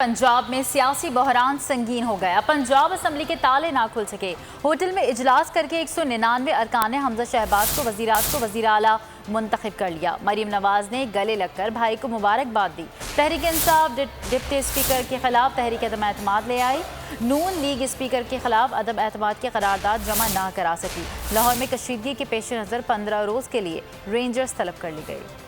पंजाब में सियासी बहरान संगीन हो गया। पंजाब असम्बली के ताले ना खुल सके। होटल में इजलास करके 199 अरकान ने हमजा शहबाज को वज़ीर आला मुंतखब कर लिया। मरीम नवाज ने गले लगकर भाई को मुबारकबाद दी। तहरीक इंसाफ डिप्टी स्पीकर के खिलाफ तहरीक अदम एतमाद ले आई। नून लीग स्पीकर के खिलाफ अदम एतमाद की करारदाद जमा ना करा सकी। लाहौर में कशीदगी के पेश नज़र 15 रोज़ के लिए रेंजर्स तलब कर ली गई।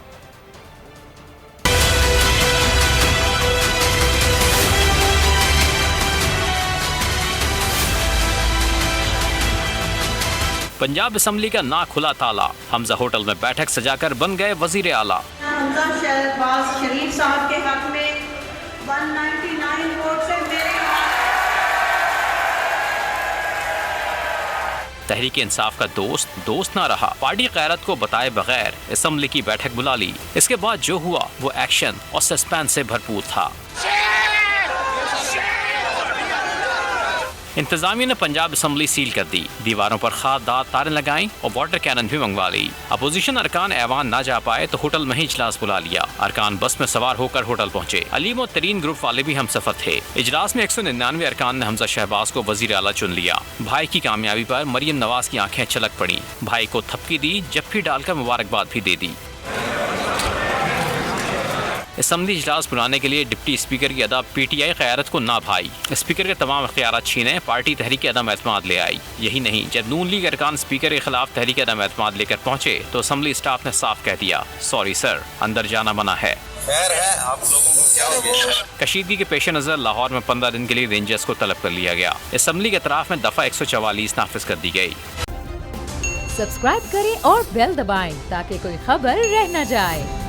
पंजाब असम्बली का ना खुला ताला। हमजा होटल में बैठक सजाकर बन गए वजीर आला। हमजा शहबाज शरीफ साहब के हक में 199 वोट से मेरे तहरीक इंसाफ का दोस्त ना रहा। पार्टी क़यादत को बताए बगैर असम्बली की बैठक बुला ली। इसके बाद जो हुआ वो एक्शन और सस्पेंस से भरपूर था। इंतजामिया ने पंजाब असम्बली सील कर दी। दीवारों पर खाददार तारें लगाईं और वाटर कैनन भी मंगवा ली। अपोजिशन अरकान ऐवान ना जा पाए तो होटल में ही इजलास बुला लिया। अरकान बस में सवार होकर होटल पहुंचे। अलीम और तरीन ग्रुप वाले भी हम सफर थे। इजलास में 199 अरकान ने हमजा शहबाज को वजीर आला चुन लिया। भाई की कामयाबी पर मरियम नवाज की आंखें छलक पड़ी। भाई को थपकी दी, जफ्फी डालकर मुबारकबाद भी दे दी। असम्बली इजलास बुलाने के लिए डिप्टी स्पीकर की अदा PTI क़यादत को ना भाई। स्पीकर के तमाम अख्तियारात छीने पार्टी तहरीक अदम एतमाद ले आई। यही नहीं, जब नून लीग अरकान स्पीकर के खिलाफ तहरीक अदम एतमाद लेकर पहुंचे तो असम्बली स्टाफ ने साफ कह दिया, सॉरी सर, अंदर जाना मना है। खैर है, आप लोगों को क्या हो गया? कशीदगी के पेश नज़र लाहौर में 15 दिन के लिए रेंजर्स को तलब कर लिया गया। असम्बली के अतराफ में दफ़ा 144 नाफिज कर दी गई। सब्सक्राइब करें और बेल दबाएं ताकि कोई खबर रह न जाए।